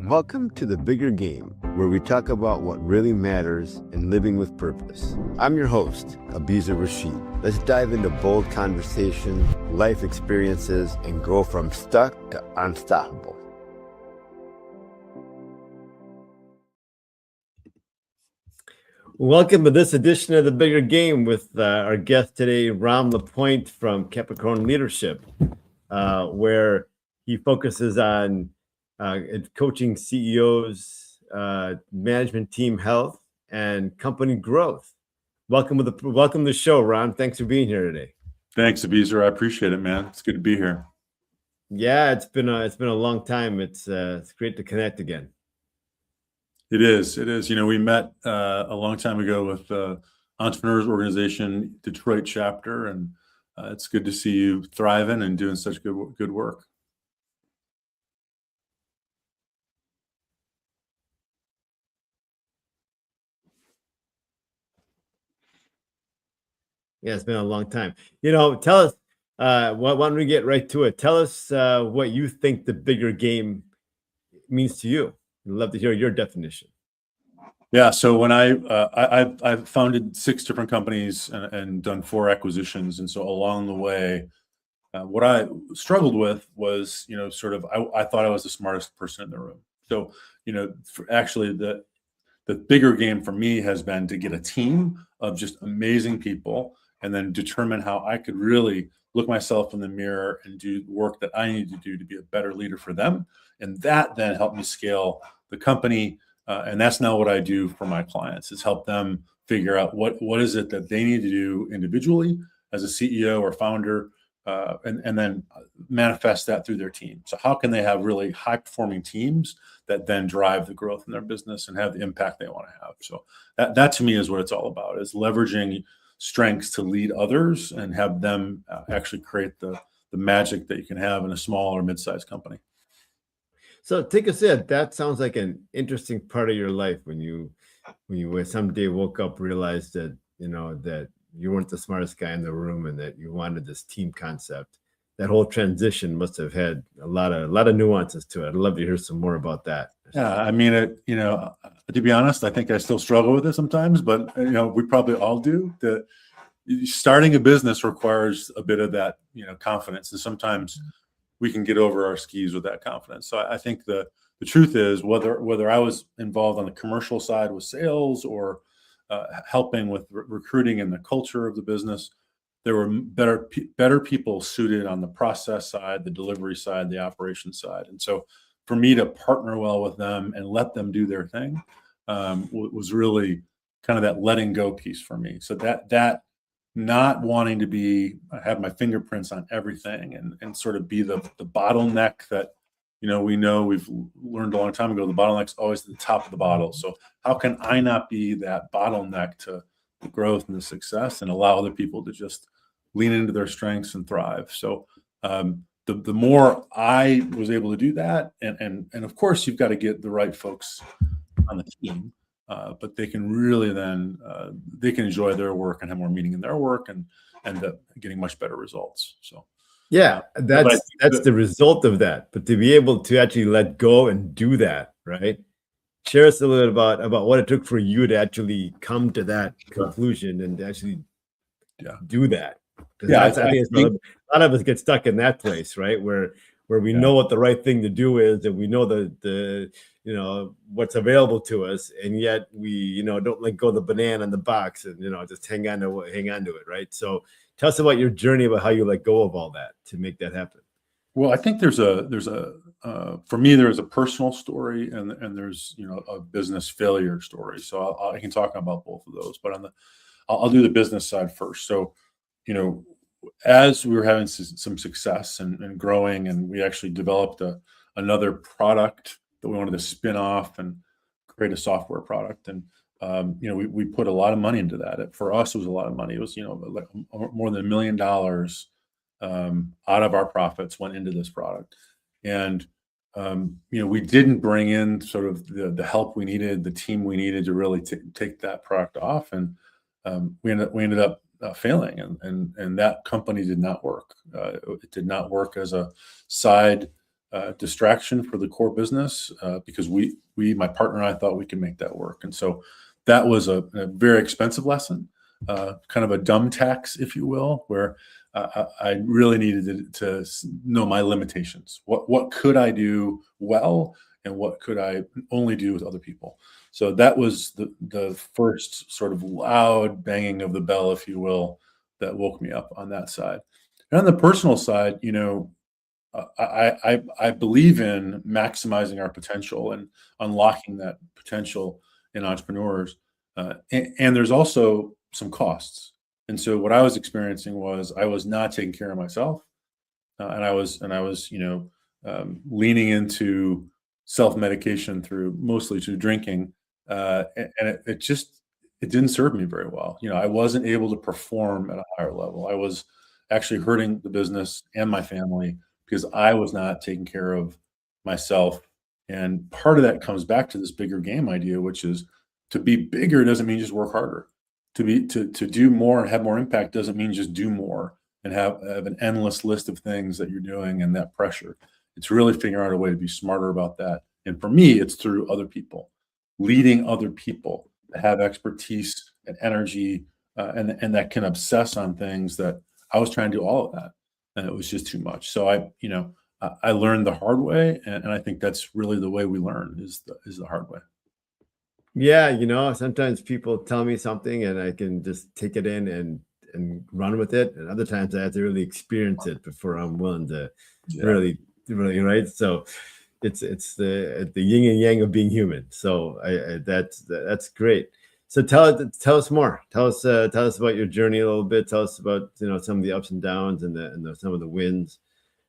Welcome to The Bigger Game, where we talk about what really matters in living with purpose. I'm your host, Abiza Rashid. Let's dive into bold conversation, life experiences, and go from stuck to unstoppable. Welcome to this edition of The Bigger Game with our guest today, LaPointe from Capricorn Leadership, where he focuses on coaching CEOs, management team health, and company growth. Welcome to the show, Ron. Thanks for being here today. Thanks, Abizer. I appreciate it, man. It's good to be here. Yeah, it's been a long time. It's great to connect again. It is. You know, we met a long time ago with Entrepreneurs Organization Detroit chapter, and it's good to see you thriving and doing such good work. Yeah, it's been a long time. You know, tell us, why don't we get right to it? Tell us what you think the bigger game means to you. I'd love to hear your definition. Yeah, so when I've founded 6 different companies and done 4 acquisitions, and so along the way, what I struggled with was, you know, sort of I thought I was the smartest person in the room. So, you know, actually the bigger game for me has been to get a team of just amazing people and then determine how I could really look myself in the mirror and do work that I need to do to be a better leader for them. And that then helped me scale the company. And that's now what I do for my clients, is help them figure out what is it that they need to do individually as a CEO or founder, and then manifest that through their team. So how can they have really high performing teams that then drive the growth in their business and have the impact they want to have? So that to me is what it's all about, is leveraging strengths to lead others and have them actually create the magic that you can have in a small or mid-sized company. So take us in. That sounds like an interesting part of your life when you someday woke up, realized that, you know, that you weren't the smartest guy in the room and that you wanted this team concept. That whole transition must have had a lot of nuances to it. I'd love to hear some more about that. Yeah, I mean, you know, to be honest, I think I still struggle with it sometimes, but you know, we probably all do. That starting a business requires a bit of that, you know, confidence, and sometimes we can get over our skis with that confidence. So I think the truth is, whether I was involved on the commercial side with sales or helping with recruiting and the culture of the business, there were better people suited on the process side, the delivery side, the operation side. And so for me to partner well with them and let them do their thing was really kind of that letting go piece for me. So that not wanting to have my fingerprints on everything and sort of be the bottleneck that, you know, we've learned a long time ago, the bottleneck's always at the top of the bottle. So how can I not be that bottleneck to the growth and the success and allow other people to just lean into their strengths and thrive? So the more I was able to do that, and of course you've got to get the right folks on the team, but they can really then they can enjoy their work and have more meaning in their work and end up getting much better results. So yeah, that's the result of that. But to be able to actually let go and do that, right? Share us a little bit about what it took for you to actually come to that conclusion and actually do that. Yeah, I think a lot of us get stuck in that place, right? Where we know what the right thing to do is, and we know the you know what's available to us, and yet we, you know, don't let go of the banana in the box and, you know, just hang on to it, right? So tell us about your journey, about how you let go of all that to make that happen. Well, I think there's a for me, there's a personal story and there's, you know, a business failure story. So I can talk about both of those, but I'll do the business side first. So, you know, as we were having some success and growing, and we actually developed another product that we wanted to spin off and create a software product. And, you know, we put a lot of money into that. For us, it was a lot of money. It was, you know, like more than $1 million out of our profits went into this product. And, you know, we didn't bring in sort of the help we needed, the team we needed to really take that product off. And we ended up failing, and that company did not work. It did not work as a side distraction for the core business because my partner and I thought we could make that work. And so that was a very expensive lesson, kind of a dumb tax, if you will, where I really needed to know my limitations. What could I do well, and what could I only do with other people? So that was the first sort of loud banging of the bell, if you will, that woke me up on that side. And on the personal side, I believe in maximizing our potential and unlocking that potential in entrepreneurs. And there's also some costs. And so what I was experiencing was I was not taking care of myself, and I was leaning into self-medication mostly through drinking, and it didn't serve me very well. I wasn't able to perform at a higher level. I was actually hurting the business and my family because I was not taking care of myself. And part of that comes back to this bigger game idea, which is to be bigger doesn't mean just work harder. To do more and have more impact doesn't mean just do more and have an endless list of things that you're doing and that pressure. It's really figuring out a way to be smarter about that. And for me, it's through other people, leading other people that have expertise and energy, and that can obsess on things that I was trying to do all of that, and it was just too much. So I learned the hard way, and I think that's really the way we learn is the hard way. Yeah, sometimes people tell me something and I can just take it in and run with it, and other times I have to really experience it before I'm willing to really, right? So it's the yin and yang of being human. So that's great. So tell us more. Tell us about your journey a little bit. Tell us about some of the ups and downs and some of the wins,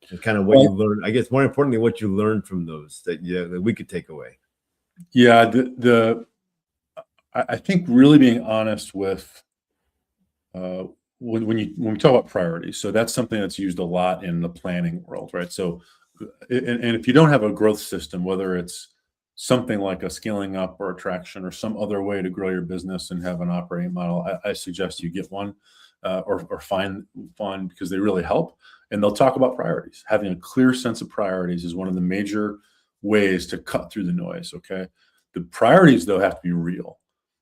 and kind of what you learned. I guess more importantly, what you learned from those that we could take away. Yeah, I think really being honest with when we talk about priorities. So that's something that's used a lot in the planning world, right? So, and if you don't have a growth system, whether it's something like a scaling up or attraction or some other way to grow your business and have an operating model, I suggest you get one or find one, because they really help. And they'll talk about priorities. Having a clear sense of priorities is one of the major ways to cut through the noise. Okay, the priorities though have to be real,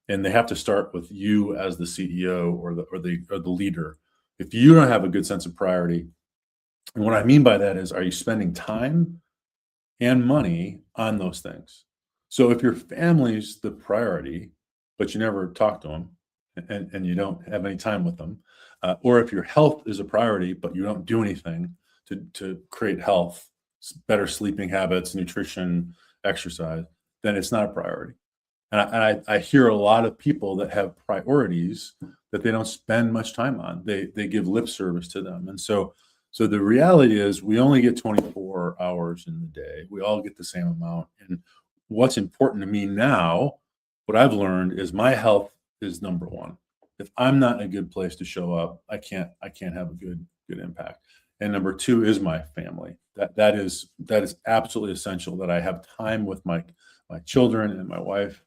and they have to start with you as the CEO or the leader. If you don't have a good sense of priority, and what I mean by that is, are you spending time and money on those things? So if your family's the priority, but you never talk to them and you don't have any time with them, or if your health is a priority, but you don't do anything to create health, better sleeping habits, nutrition, exercise, then it's not a priority. And I hear a lot of people that have priorities that they don't spend much time on. They give lip service to them. And so the reality is we only get 24 hours in the day. We all get the same amount. And what's important to me now, what I've learned is my health is number one. If I'm not in a good place to show up, I can't have a good impact. And number two is my family. That is absolutely essential that I have time with my children and my wife.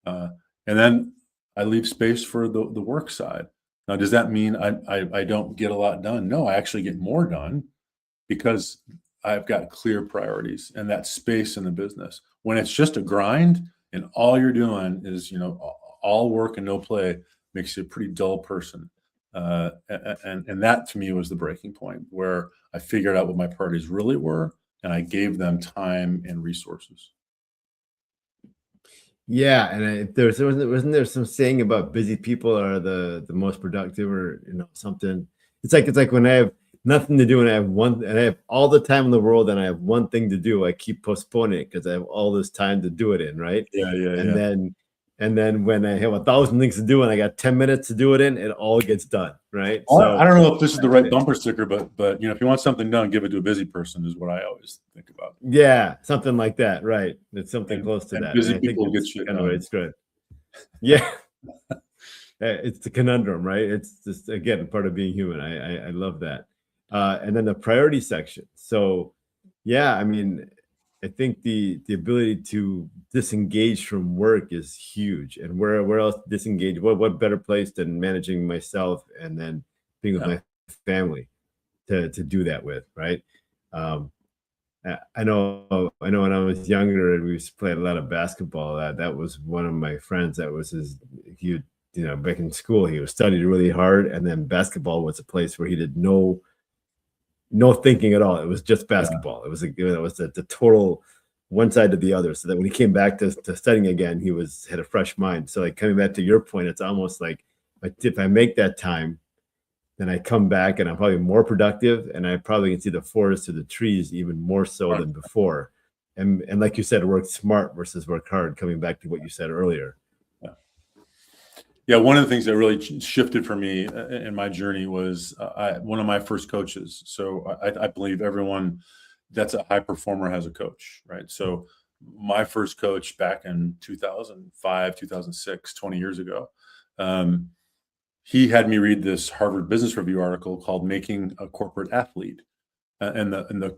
And then I leave space for the work side. Now, does that mean I don't get a lot done? No, I actually get more done because I've got clear priorities and that space in the business. When it's just a grind and all you're doing is, all work and no play, makes you a pretty dull person. And that to me was the breaking point where I figured out what my priorities really were, and I gave them time and resources. Yeah, and wasn't there some saying about busy people are the most productive, or something? It's like when I have nothing to do and I have all the time in the world and I have one thing to do, I keep postponing it because I have all this time to do it in, right? Yeah. And then when I have 1,000 things to do and I got 10 minutes to do it in, it all gets done, right? So I don't know if this is the right bumper sticker, but if you want something done, give it to a busy person is what I always think about. Yeah, something like that, right? It's something close to that. Busy people get shit done. It's good. Yeah. It's the conundrum, right? It's just, again, part of being human. I love that. And then the priority section. So yeah, I mean, I think the ability to disengage from work is huge. And where else disengage? What better place than managing myself and then being with my family to do that with, right? I know when I was younger, we used to play a lot of basketball. That was one of my friends. That was his. He, back in school, he was studied really hard, and then basketball was a place where he did no thinking at all. It was just basketball. It was the total one side to the other. So that when he came back to studying again, he had a fresh mind. So like coming back to your point, it's almost like if I make that time, then I come back and I'm probably more productive, and I probably can see the forest or the trees even more so than before. And like you said, work smart versus work hard, coming back to what you said earlier. Yeah, one of the things that really shifted for me in my journey was one of my first coaches. So I believe everyone that's a high performer has a coach, right? So my first coach back in 2005, 2006, 20 years ago, he had me read this Harvard Business Review article called "Making a Corporate Athlete," and the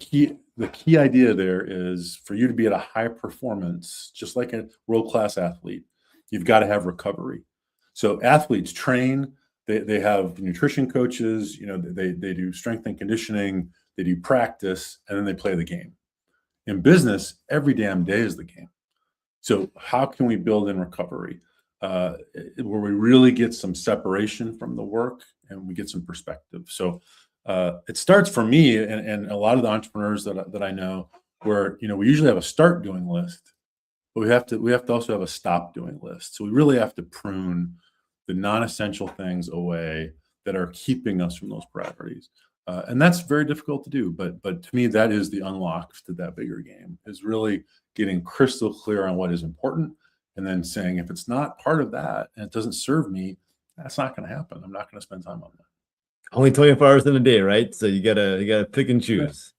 key idea there is for you to be at a high performance, just like a world-class athlete, you've got to have recovery. So athletes train; they have nutrition coaches. They do strength and conditioning. They do practice, and then they play the game. In business, every damn day is the game. So how can we build in recovery? Where we really get some separation from the work and we get some perspective. So it starts for me and a lot of the entrepreneurs that I know, where we usually have a start doing list, but we have to also have a stop doing list. So we really have to prune the non-essential things away that are keeping us from those priorities. And that's very difficult to do, but to me, that is the unlock to that bigger game, is really getting crystal clear on what is important, and then saying, if it's not part of that and it doesn't serve me, that's not going to happen. I'm not going to spend time on that. Only 24 hours in a day, right? So you gotta pick and choose.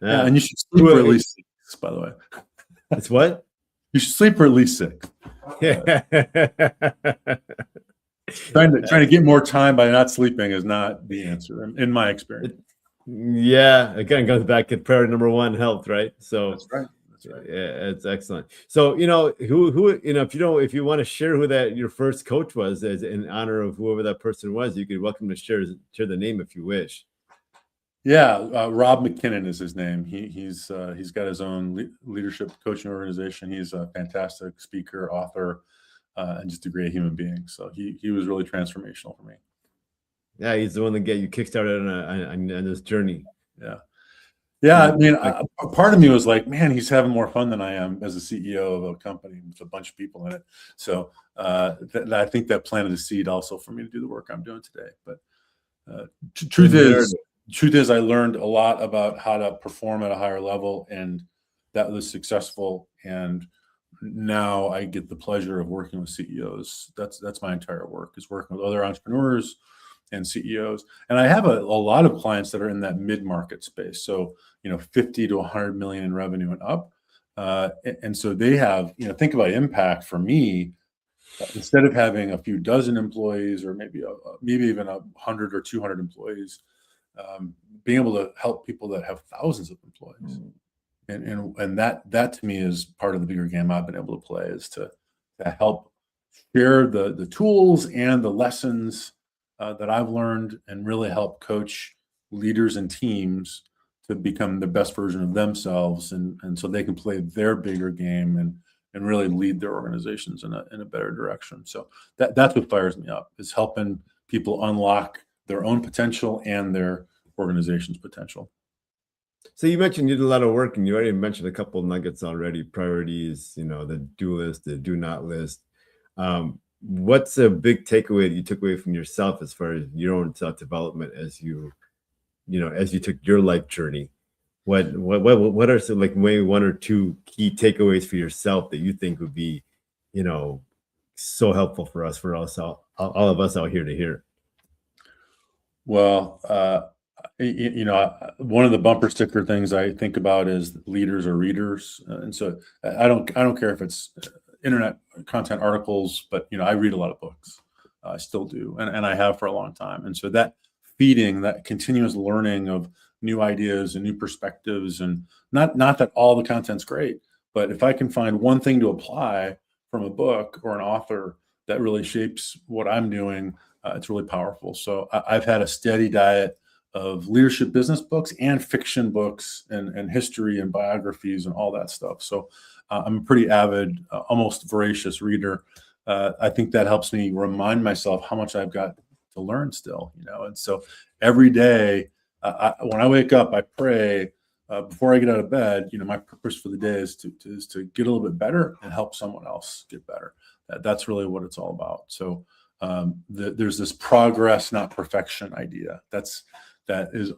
Yeah, and you should sleep for at least 6, by the way. It's what? You should sleep for at least 6. Trying to get more time by not sleeping is not the answer, in my experience. Yeah, again, goes back to priority number 1, health, right? So that's right. Yeah, it's excellent. So who if you want to share who that your first coach was, as in honor of whoever that person was, you could welcome to share the name if you wish. Yeah, Rob McKinnon is his name. He's got his own leadership coaching organization. He's a fantastic speaker, author, and just a great human being. So he was really transformational for me. Yeah, he's the one that got you kickstarted on this journey. Yeah, I mean, part of me was like, man, he's having more fun than I am as a CEO of a company with a bunch of people in it. So I think that planted a seed also for me to do the work I'm doing today. But truth is, I learned a lot about how to perform at a higher level, and that was successful. And now I get the pleasure of working with CEOs. That's my entire work, is working with other entrepreneurs and CEOs. And I have a lot of clients that are in that mid-market space. So, 50 to 100 million in revenue and up. And so they have, think about impact for me. Instead of having a few dozen employees, or maybe even 100 or 200 employees, being able to help people that have thousands of employees. And that to me is part of the bigger game I've been able to play, is to help share the tools and the lessons that I've learned, and really help coach leaders and teams to become the best version of themselves, and so they can play their bigger game and really lead their organizations in a better direction. So that's what fires me up, is helping people unlock their own potential and their organization's potential. So you mentioned you did a lot of work, and you already mentioned a couple of nuggets already: priorities, the do list, the do not list. What's a big takeaway that you took away from yourself as far as your own self-development as you took your life journey? What are some, like, maybe 1 or 2 key takeaways for yourself that you think would be, so helpful for us all of us out here to hear? Well, one of the bumper sticker things I think about is leaders or readers, and so I don't care if it's internet content articles, but I read a lot of books. I still do, and I have for a long time. And so that feeding, that continuous learning of new ideas and new perspectives, and not that all the content's great, but if I can find one thing to apply from a book or an author that really shapes what I'm doing, it's really powerful. So I've had a steady diet of leadership business books and fiction books and history and biographies and all that stuff. So I'm a pretty avid, almost voracious reader. I think that helps me remind myself how much I've got to learn still, and so every day when I wake up, I pray before I get out of bed. My purpose for the day is to get a little bit better and help someone else get better. That's really what it's all about. So there's this progress, not perfection idea. That is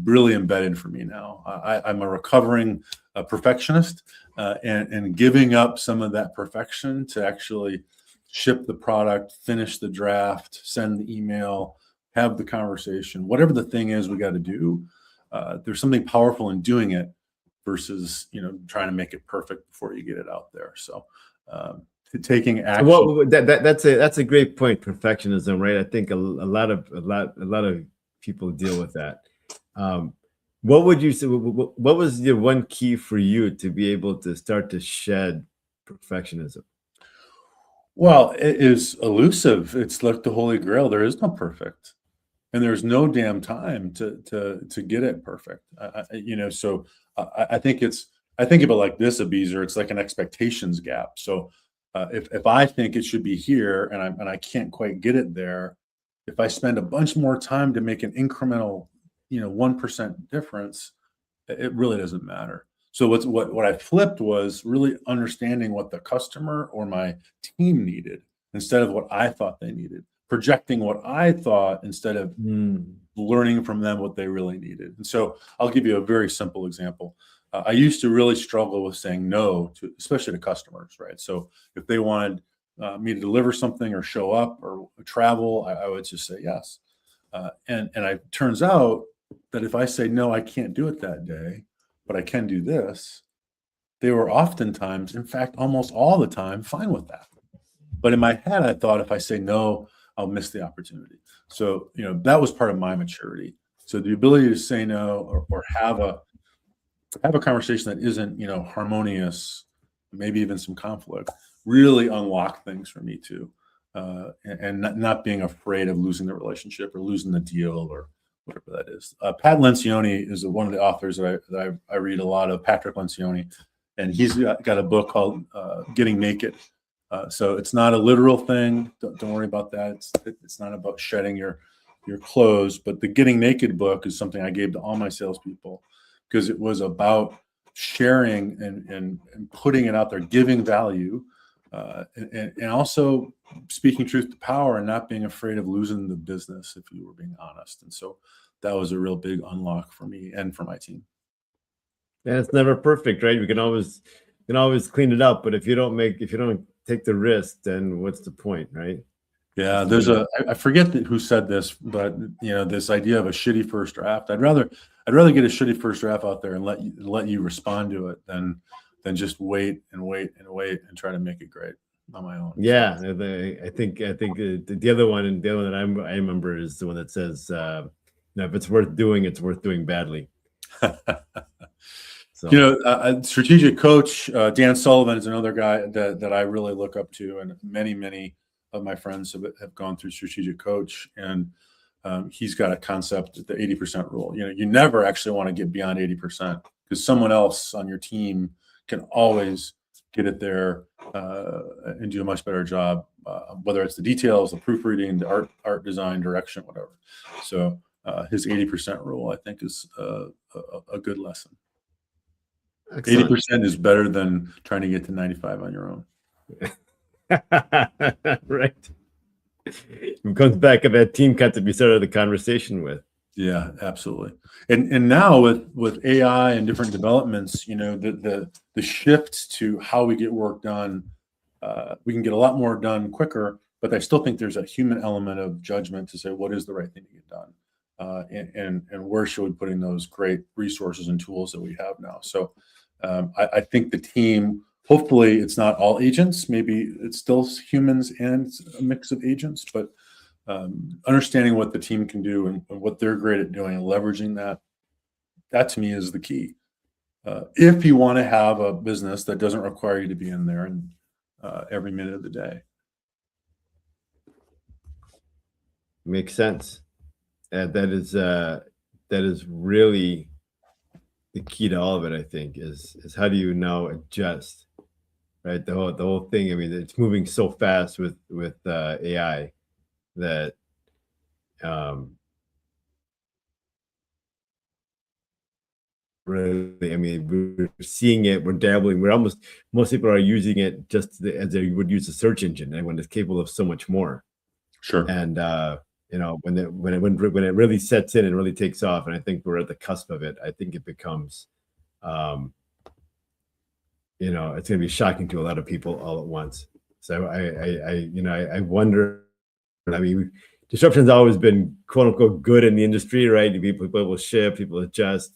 really embedded for me now. I'm a recovering perfectionist, and giving up some of that perfection to actually ship the product, finish the draft, send the email, have the conversation, whatever the thing is we got to do. There's something powerful in doing it versus trying to make it perfect before you get it out there. So taking action. Well, that's a great point. Perfectionism, right? I think a lot of people deal with that. What would you say? What was the one key for you to be able to start to shed perfectionism? Well, it is elusive. It's like the Holy Grail. There is no perfect, and there's no damn time to get it perfect. So I think I think of it like this, Abizer. It's like an expectations gap. So if I think it should be here and I can't quite get it there, if I spend a bunch more time to make an incremental 1% difference, it really doesn't matter. So what I flipped was really understanding what the customer or my team needed instead of what I thought they needed, projecting what I thought instead of learning from them what they really needed. And so I'll give you a very simple example. I used to really struggle with saying no to, especially to customers, right? So if they wanted me to deliver something or show up or travel, I would just say yes. And it turns out that if I say no, I can't do it that day, but I can do this, they were oftentimes, in fact, almost all the time, fine with that. But in my head, I thought if I say no, I'll miss the opportunity. So, that was part of my maturity. So the ability to say no or have a conversation that isn't, harmonious, maybe even some conflict, really unlocked things for me too. And not being afraid of losing the relationship or losing the deal or whatever that is. Pat Lencioni is one of the authors that I read a lot of, Patrick Lencioni, and he's got a book called Getting Naked. So it's not a literal thing. Don't worry about that. It's not about shedding your clothes, but the Getting Naked book is something I gave to all my salespeople because it was about sharing and putting it out there, giving value, and also speaking truth to power and not being afraid of losing the business if you were being honest. And so that was a real big unlock for me and for my team. And it's never perfect, right? You can always clean it up, but if you don't take the risk, then what's the point, right? Yeah, I forget who said this, but this idea of a shitty first draft. I'd rather get a shitty first draft out there and let you respond to it than just wait and try to make it great on my own. Yeah, so. I think the other one that I remember is the one that says, if it's worth doing, it's worth doing badly. So. Strategic coach Dan Sullivan is another guy that I really look up to, and many of my friends have gone through strategic coach, and he's got a concept, the 80% rule. You never actually want to get beyond 80% because someone else on your team can always get it there and do a much better job, whether it's the details, the proofreading, the art design, direction, whatever. So his 80% rule, I think, is a good lesson. Excellent. 80% is better than trying to get to 95 on your own. Right. It comes back of that team cut to be started the conversation with. Yeah, absolutely. And now with AI and different developments, the shift to how we get work done, we can get a lot more done quicker, but I still think there's a human element of judgment to say what is the right thing to get done, and where should we put in those great resources and tools that we have now. So I think the team, hopefully it's not all agents, maybe it's still humans and a mix of agents, but understanding what the team can do and what they're great at doing and leveraging that to me is the key. If you want to have a business that doesn't require you to be in there and every minute of the day. Makes sense. That is is really the key to all of it, I think, is how do you now adjust, right? The whole thing. I mean, it's moving so fast with AI that really, I mean, we're seeing it, we're dabbling, most people are using it just as they would use a search engine, and when it's capable of so much more. Sure. And when it really sets in and really takes off, and I think we're at the cusp of it, I think it becomes it's going to be shocking to a lot of people all at once. So I wonder. I mean, disruption's always been quote unquote good in the industry, right? People will shift, people adjust.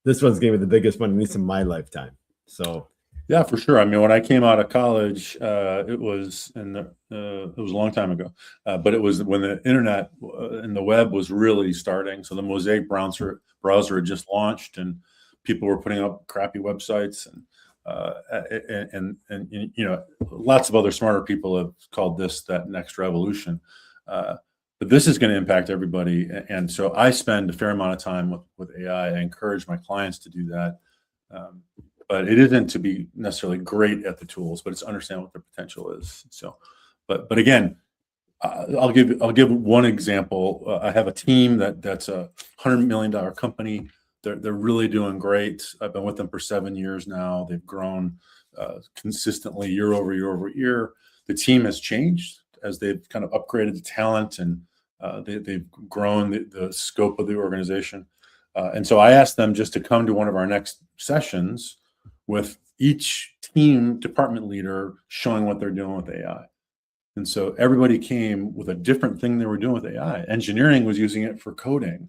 This one's going to be the biggest one, at least in my lifetime. So yeah, for sure. I mean, when I came out of college, it was it was a long time ago, but it was when the internet and the web was really starting. So the Mosaic browser had just launched, and people were putting up crappy websites, and lots of other smarter people have called this that next revolution. But this is going to impact everybody, and so I spend a fair amount of time with AI. I encourage my clients to do that. But it isn't to be necessarily great at the tools, but it's to understand what their potential is. So, but again, I'll give one example. I have a team that's a $100 million company. They're really doing great. I've been with them for 7 years now. They've grown consistently year over year over year. The team has changed as they've kind of upgraded the talent, and they've grown the scope of the organization. And so I asked them just to come to one of our next sessions with each team department leader showing what they're doing with AI. And so everybody came with a different thing they were doing with AI. Engineering was using it for coding,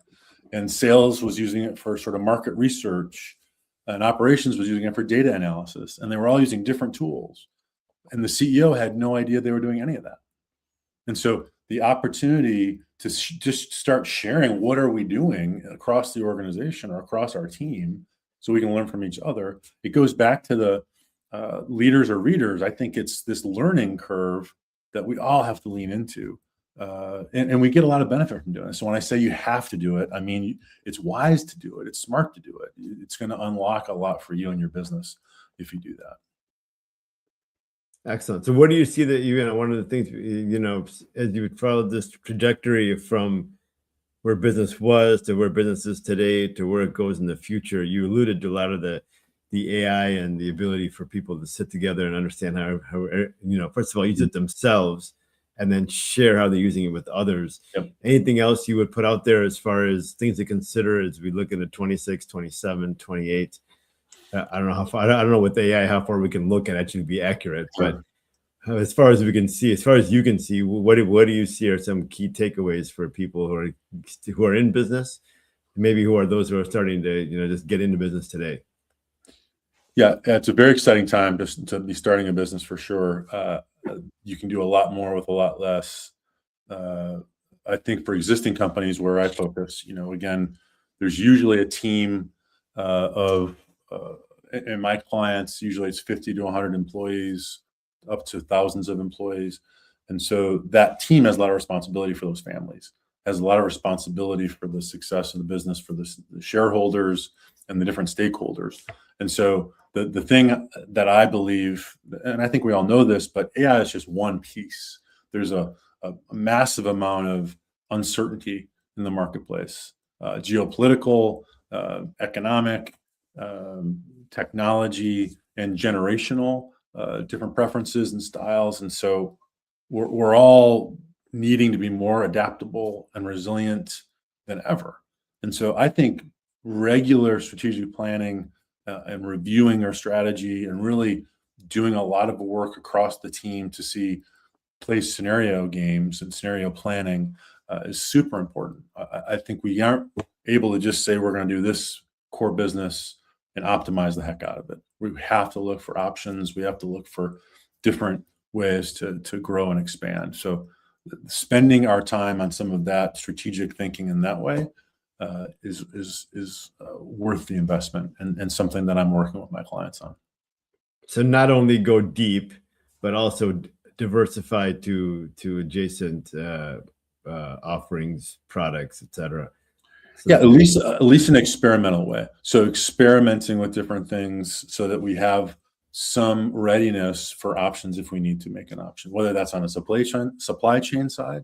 and sales was using it for sort of market research, and operations was using it for data analysis. And they were all using different tools. And the CEO had no idea they were doing any of that. And so the opportunity to just start sharing what are we doing across the organization or across our team so we can learn from each other. It goes back to the leaders or readers. I think it's this learning curve that we all have to lean into. And we get a lot of benefit from doing it. So when I say you have to do it, I mean, it's wise to do it. It's smart to do it. It's going to unlock a lot for you and your business if you do that. Excellent. So what do you see that, one of the things, as you followed this trajectory from where business was to where business is today to where it goes in the future, you alluded to a lot of the AI and the ability for people to sit together and understand how first of all, use it themselves and then share how they're using it with others. Yep. Anything else you would put out there as far as things to consider as we look into 26, 27, 28? I don't know how far, I don't know with AI, how far we can look and actually be accurate, Sure. But as far as we can see, as far as you can see, what do you see are some key takeaways for people who are in business, maybe who are those who are starting to, just get into business today? Yeah, it's a very exciting time just to be starting a business for sure. You can do a lot more with a lot less. I think for existing companies where I focus, again, there's usually a team and my clients, usually it's 50 to 100 employees, up to thousands of employees. And so that team has a lot of responsibility for those families, has a lot of responsibility for the success of the business, for the shareholders and the different stakeholders. And so the thing that I believe, and I think we all know this, but AI is just one piece. There's a massive amount of uncertainty in the marketplace, geopolitical, economic, technology, and generational, different preferences and styles. And so we're all needing to be more adaptable and resilient than ever. And so I think regular strategic planning and reviewing our strategy and really doing a lot of work across the team to play scenario games and scenario planning is super important. I think we aren't able to just say we're going to do this core business and optimize the heck out of it. We have to look for options. We have to look for different ways to grow and expand. So spending our time on some of that strategic thinking in that way is worth the investment and something that I'm working with my clients on. So not only go deep, but also diversify to adjacent offerings, products, etc. Yeah, at least an experimental way. So experimenting with different things so that we have some readiness for options if we need to make an option, whether that's on a supply chain side,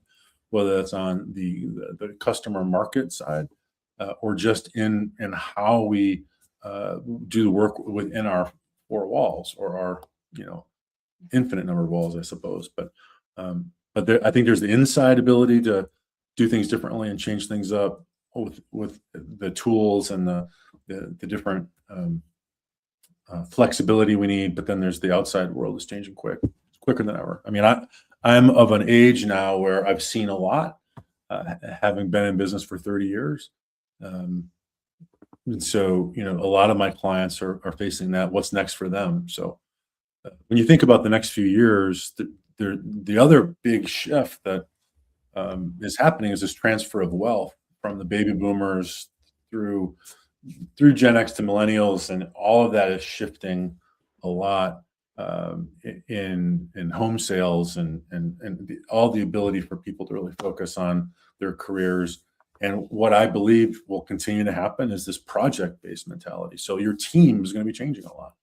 whether that's on the customer market side, or just in how we do the work within our four walls, or our infinite number of walls, I suppose. But I think there's the inside ability to do things differently and change things up with the tools and the different flexibility we need. But then there's the outside world is changing quicker than ever. I mean, I'm of an age now where I've seen a lot, having been in business for 30 years. And so, a lot of my clients are facing that. What's next for them? So when you think about the next few years, the other big shift that is happening is this transfer of wealth from the baby boomers through Gen X to millennials, and all of that is shifting a lot in home sales and all the ability for people to really focus on their careers. And what I believe will continue to happen is this project-based mentality. So your team is going to be changing a lot.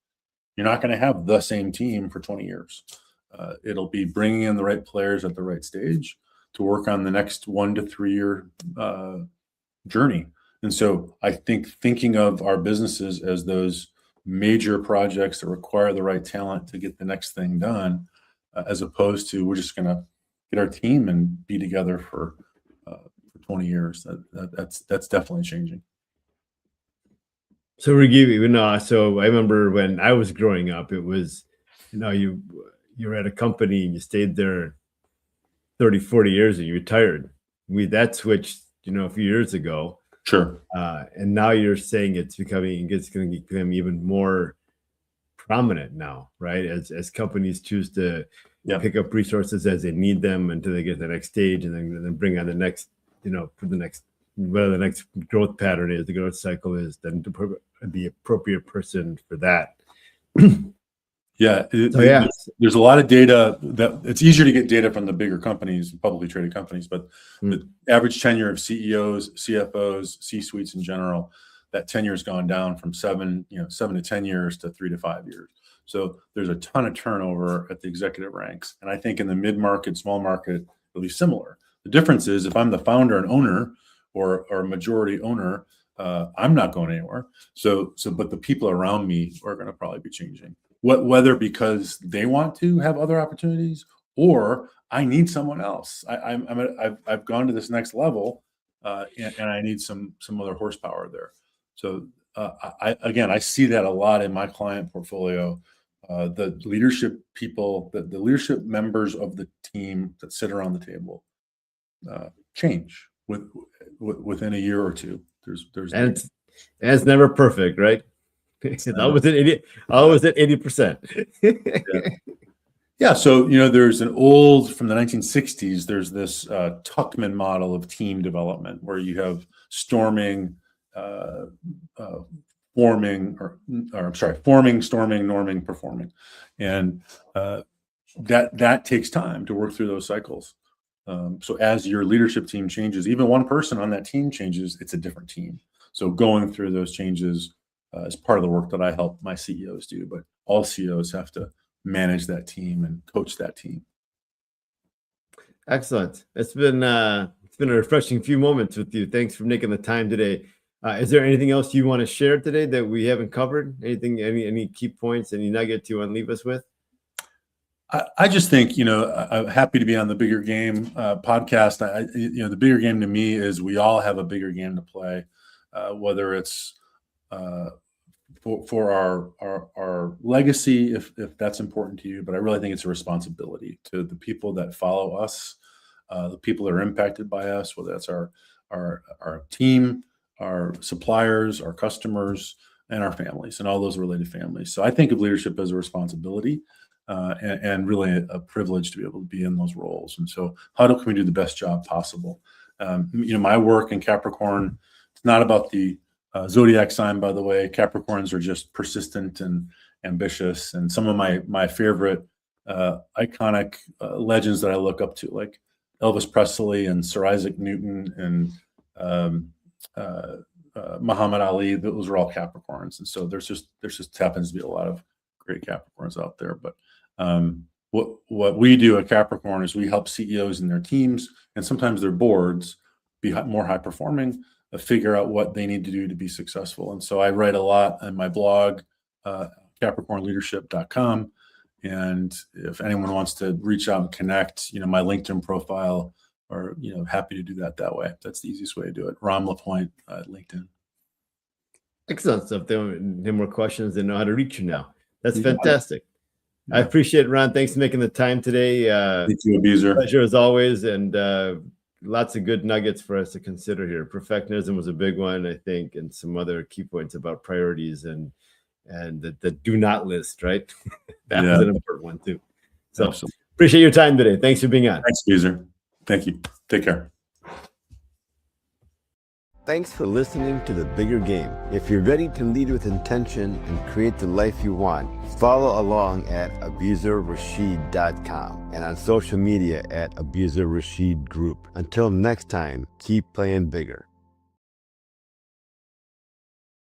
You're not going to have the same team for 20 years. It'll be bringing in the right players at the right stage to work on the next 1 to 3 year journey. And so I think thinking of our businesses as those major projects that require the right talent to get the next thing done, as opposed to we're just going to get our team and be together for 20 years. That's definitely changing. So so I remember when I was growing up, it was, you were at a company and you stayed there 30, 40 years and you retired. That switched, a few years ago. Sure. And now you're saying it's going to become even more prominent now, right? As companies choose to pick up resources as they need them until they get to the next stage, and then bring on the next, for the next, whatever the next growth pattern is, the growth cycle is, then to put the appropriate person for that. There's a lot of data that it's easier to get data from the bigger companies, publicly traded companies, but the average tenure of CEOs, CFOs, C-suites in general, that tenure has gone down from 7 to 10 years to 3 to 5 years. So there's a ton of turnover at the executive ranks. And I think in the mid-market, small market, it'll be similar. The difference is if I'm the founder and owner or majority owner, I'm not going anywhere. But the people around me are going to probably be changing. Whether because they want to have other opportunities or I need someone else. I've gone to this next level, and I need some other horsepower there. So I see that a lot in my client portfolio. The leadership people, the leadership members of the team that sit around the table change within a year or two. And it's never perfect, right? I was at 80%. Yeah. So, there's an old, from the 1960s, there's this Tuckman model of team development where you have forming, storming, norming, performing. And that takes time to work through those cycles. So as your leadership team changes, even one person on that team changes, it's a different team. So going through those changes is part of the work that I help my CEOs do, but all CEOs have to manage that team and coach that team. Excellent. It's been a refreshing few moments with you. Thanks for making the time today. Is there anything else you want to share today that we haven't covered? Anything, any key points, any nuggets you want to leave us with? I just think, I'm happy to be on the Bigger Game podcast. The bigger game to me is we all have a bigger game to play, whether it's for our legacy, if that's important to you. But I really think it's a responsibility to the people that follow us, the people that are impacted by us, whether that's our team, our suppliers, our customers, and our families, and all those related families. So I think of leadership as a responsibility. And really a privilege to be able to be in those roles. And so how can we do the best job possible? My work in Capricorn, it's not about the zodiac sign, by the way. Capricorns are just persistent and ambitious. And some of my favorite iconic legends that I look up to, like Elvis Presley and Sir Isaac Newton and Muhammad Ali. Those are all Capricorns, and so there's just happens to be a lot of great Capricorns out there. But what we do at Capricorn is we help CEOs and their teams, and sometimes their boards, be more high performing, figure out what they need to do to be successful. And so I write a lot on my blog, capricornleadership.com. And if anyone wants to reach out and connect, my LinkedIn profile, or, happy to do that way. That's the easiest way to do it. Ron LaPointe at LinkedIn. Excellent stuff. There are no more questions. They know how to reach you now. That's fantastic. Yeah. I appreciate it, Ron. Thanks for making the time today. Thank you, Abizer. Pleasure as always. And lots of good nuggets for us to consider here. Perfectionism was a big one, I think, and some other key points about priorities and the do not list, right? That was an important one too. So appreciate your time today. Thanks for being on. Thanks, Abizer. Thank you. Take care. Thanks for listening to The Bigger Game. If you're ready to lead with intention and create the life you want, follow along at abuzerrashid.com and on social media at Abuzer Rashid Group. Until next time, keep playing bigger.